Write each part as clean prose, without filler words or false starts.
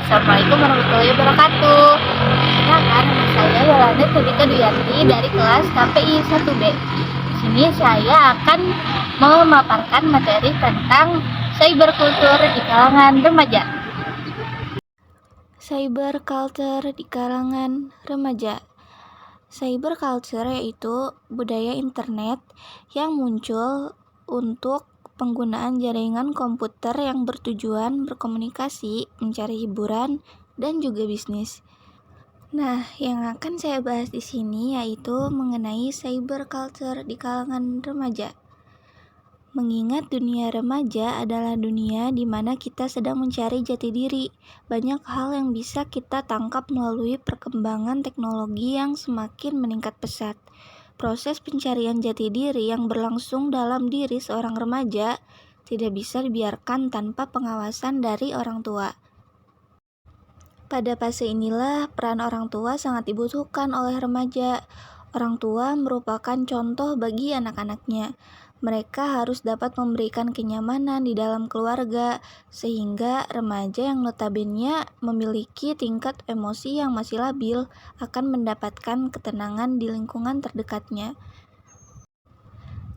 Assalamualaikum warahmatullahi wabarakatuh. Perkenalkan, nama saya Yolanda Sedika Duyanti dari kelas KPI 1B. Di sini saya akan memaparkan materi tentang cyberculture di kalangan remaja. Cyberculture di kalangan remaja. Cyberculture yaitu budaya internet yang muncul untuk penggunaan jaringan komputer yang bertujuan berkomunikasi, mencari hiburan, dan juga bisnis. Nah, yang akan saya bahas di sini yaitu mengenai cyberculture di kalangan remaja. Mengingat dunia remaja adalah dunia di mana kita sedang mencari jati diri. Banyak hal yang bisa kita tangkap melalui perkembangan teknologi yang semakin meningkat pesat. Proses pencarian jati diri yang berlangsung dalam diri seorang remaja tidak bisa dibiarkan tanpa pengawasan dari orang tua. Pada fase inilah peran orang tua sangat dibutuhkan oleh remaja. Orang tua merupakan contoh bagi anak-anaknya. Mereka harus dapat memberikan kenyamanan di dalam keluarga, sehingga remaja yang notabene memiliki tingkat emosi yang masih labil akan mendapatkan ketenangan di lingkungan terdekatnya.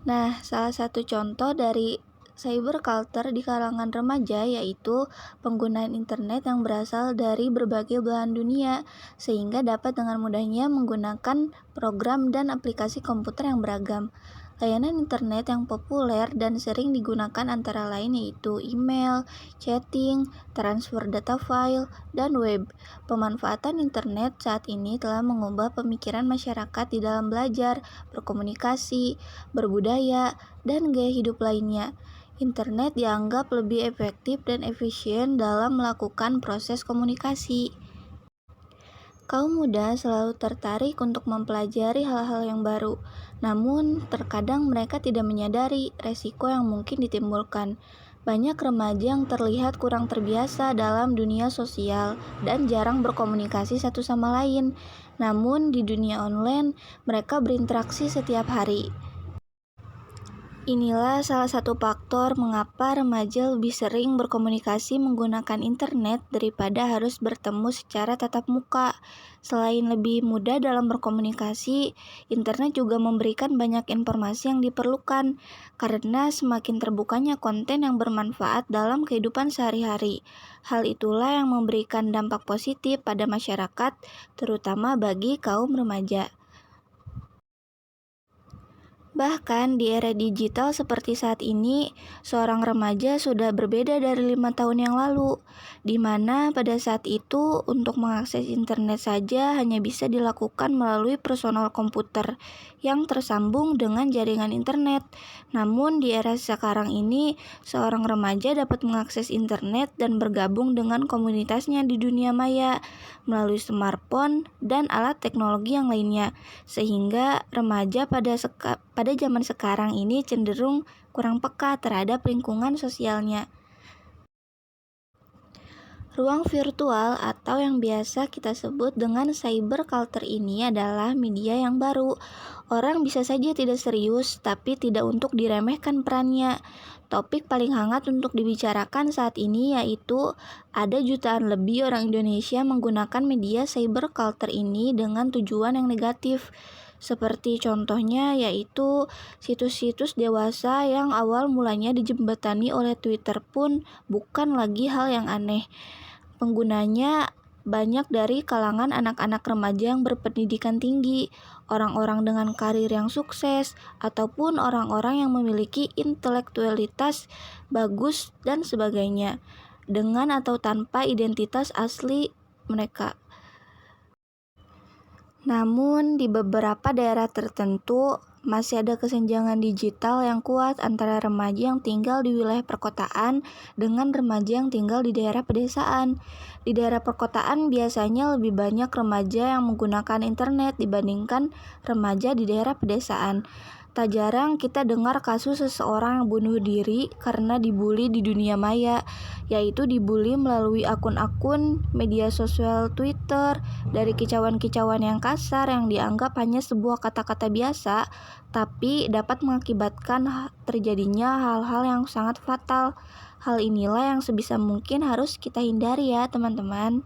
Nah, salah satu contoh dari cyberculture di kalangan remaja yaitu penggunaan internet yang berasal dari berbagai belahan dunia, sehingga dapat dengan mudahnya menggunakan program dan aplikasi komputer yang beragam. Layanan internet yang populer dan sering digunakan antara lain yaitu email, chatting, transfer data file, dan web. Pemanfaatan internet saat ini telah mengubah pemikiran masyarakat di dalam belajar, berkomunikasi, berbudaya, dan gaya hidup lainnya. Internet dianggap lebih efektif dan efisien dalam melakukan proses komunikasi. Kaum muda selalu tertarik untuk mempelajari hal-hal yang baru, namun terkadang mereka tidak menyadari resiko yang mungkin ditimbulkan. Banyak remaja yang terlihat kurang terbiasa dalam dunia sosial dan jarang berkomunikasi satu sama lain. Namun di dunia online, mereka berinteraksi setiap hari. Inilah salah satu faktor mengapa remaja lebih sering berkomunikasi menggunakan internet daripada harus bertemu secara tatap muka. Selain lebih mudah dalam berkomunikasi, internet juga memberikan banyak informasi yang diperlukan, karena semakin terbukanya konten yang bermanfaat dalam kehidupan sehari-hari. Hal itulah yang memberikan dampak positif pada masyarakat, terutama bagi kaum remaja. Bahkan di era digital seperti saat ini, seorang remaja sudah berbeda dari 5 tahun yang lalu, di mana pada saat itu untuk mengakses internet saja hanya bisa dilakukan melalui personal komputer yang tersambung dengan jaringan internet. Namun di era sekarang ini, seorang remaja dapat mengakses internet dan bergabung dengan komunitasnya di dunia maya melalui smartphone dan alat teknologi yang lainnya, sehingga remaja pada zaman sekarang ini cenderung kurang peka terhadap lingkungan sosialnya. Ruang virtual atau yang biasa kita sebut dengan cyberculture ini adalah media yang baru. Orang bisa saja tidak serius, tapi tidak untuk diremehkan perannya. Topik paling hangat untuk dibicarakan saat ini yaitu ada jutaan lebih orang Indonesia menggunakan media cyberculture ini dengan tujuan yang negatif. Seperti contohnya yaitu situs-situs dewasa yang awal mulanya dijembatani oleh Twitter pun bukan lagi hal yang aneh. Penggunanya banyak dari kalangan anak-anak remaja yang berpendidikan tinggi, orang-orang dengan karir yang sukses, ataupun orang-orang yang memiliki intelektualitas bagus dan sebagainya, dengan atau tanpa identitas asli mereka. Namun, di beberapa daerah tertentu, masih ada kesenjangan digital yang kuat antara remaja yang tinggal di wilayah perkotaan dengan remaja yang tinggal di daerah pedesaan. Di daerah perkotaan biasanya lebih banyak remaja yang menggunakan internet dibandingkan remaja di daerah pedesaan. Tak jarang kita dengar kasus seseorang yang bunuh diri karena dibully di dunia maya, yaitu dibully melalui akun-akun media sosial Twitter. Dari kicauan-kicauan yang kasar yang dianggap hanya sebuah kata-kata biasa, tapi dapat mengakibatkan terjadinya hal-hal yang sangat fatal. Hal inilah yang sebisa mungkin harus kita hindari ya teman-teman.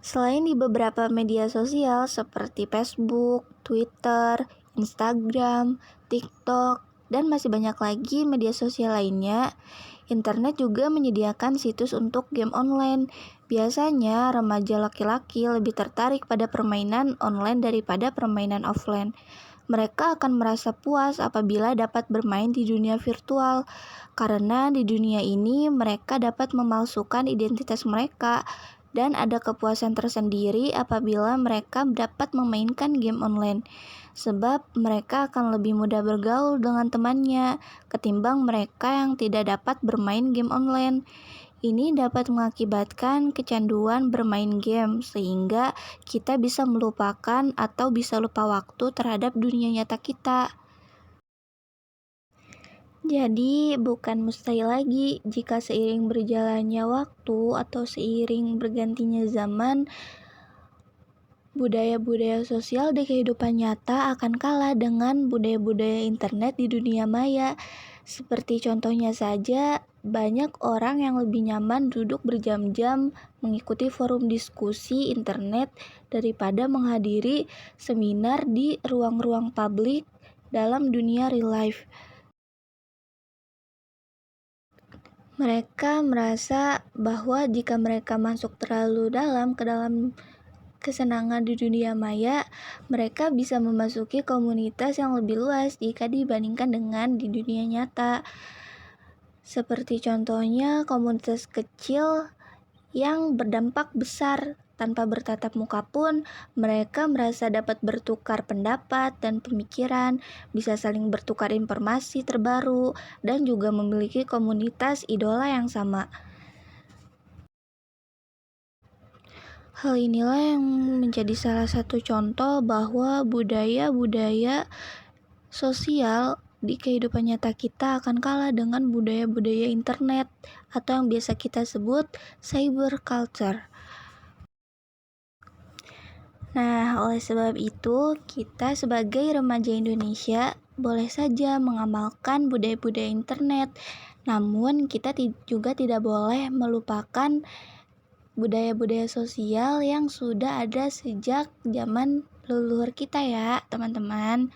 Selain di beberapa media sosial seperti Facebook, Twitter, Instagram, TikTok, dan masih banyak lagi media sosial lainnya, internet juga menyediakan situs untuk game online. Biasanya remaja laki-laki lebih tertarik pada permainan online daripada permainan offline. Mereka akan merasa puas apabila dapat bermain di dunia virtual, karena di dunia ini mereka dapat memalsukan identitas mereka dan ada kepuasan tersendiri apabila mereka dapat memainkan game online, sebab mereka akan lebih mudah bergaul dengan temannya ketimbang mereka yang tidak dapat bermain game online. Ini dapat mengakibatkan kecanduan bermain game sehingga kita bisa melupakan atau bisa lupa waktu terhadap dunia nyata kita. Jadi, bukan mustahil lagi jika seiring berjalannya waktu atau seiring bergantinya zaman, budaya-budaya sosial di kehidupan nyata akan kalah dengan budaya-budaya internet di dunia maya. Seperti contohnya saja, banyak orang yang lebih nyaman duduk berjam-jam mengikuti forum diskusi internet daripada menghadiri seminar di ruang-ruang publik dalam dunia real life. Mereka merasa bahwa jika mereka masuk terlalu dalam ke dalam kesenangan di dunia maya, mereka bisa memasuki komunitas yang lebih luas jika dibandingkan dengan di dunia nyata. Seperti contohnya komunitas kecil yang berdampak besar. Tanpa bertatap muka pun, mereka merasa dapat bertukar pendapat dan pemikiran, bisa saling bertukar informasi terbaru, dan juga memiliki komunitas idola yang sama. Hal inilah yang menjadi salah satu contoh bahwa budaya-budaya sosial di kehidupan nyata kita akan kalah dengan budaya-budaya internet atau yang biasa kita sebut cyber culture. Nah, oleh sebab itu, kita sebagai remaja Indonesia boleh saja mengamalkan budaya-budaya internet, namun kita juga tidak boleh melupakan budaya-budaya sosial yang sudah ada sejak zaman leluhur kita ya, teman-teman.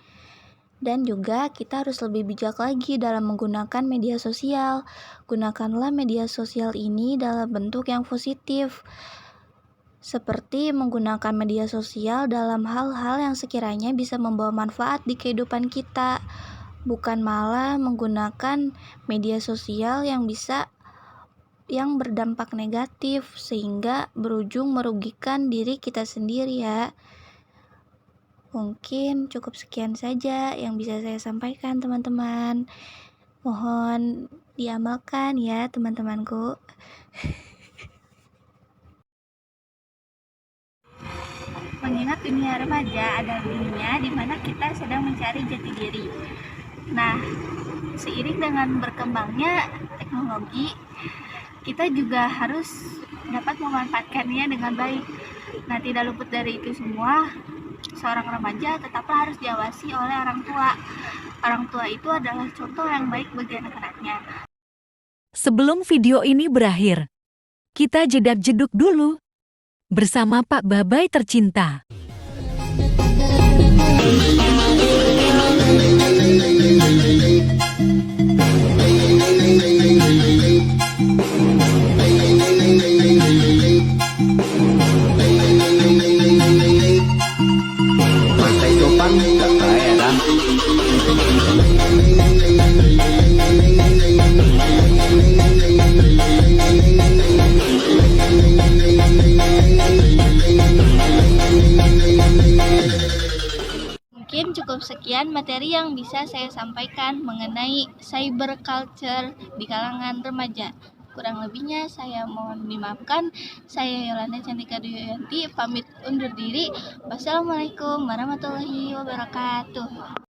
Dan juga kita harus lebih bijak lagi dalam menggunakan media sosial. Gunakanlah media sosial ini dalam bentuk yang positif, seperti menggunakan media sosial dalam hal-hal yang sekiranya bisa membawa manfaat di kehidupan kita, bukan malah menggunakan media sosial yang berdampak negatif sehingga berujung merugikan diri kita sendiri ya. Mungkin cukup sekian saja yang bisa saya sampaikan teman-teman. Mohon diamalkan ya teman-temanku. Mengingat dunia remaja adalah dunia di mana kita sedang mencari jati diri. Nah, seiring dengan berkembangnya teknologi, kita juga harus dapat memanfaatkannya dengan baik. Nah, tidak luput dari itu semua, seorang remaja tetaplah harus diawasi oleh orang tua. Orang tua itu adalah contoh yang baik bagi anak-anaknya. Sebelum video ini berakhir, kita jedak-jeduk dulu bersama Pak Babai tercinta. Pakai topan gak faedah. Mungkin cukup sekian materi yang bisa saya sampaikan mengenai cyber culture di kalangan remaja. Kurang lebihnya saya mohon dimaafkan. Saya Yolanda Cantika Duyanti pamit undur diri. Wassalamualaikum warahmatullahi wabarakatuh.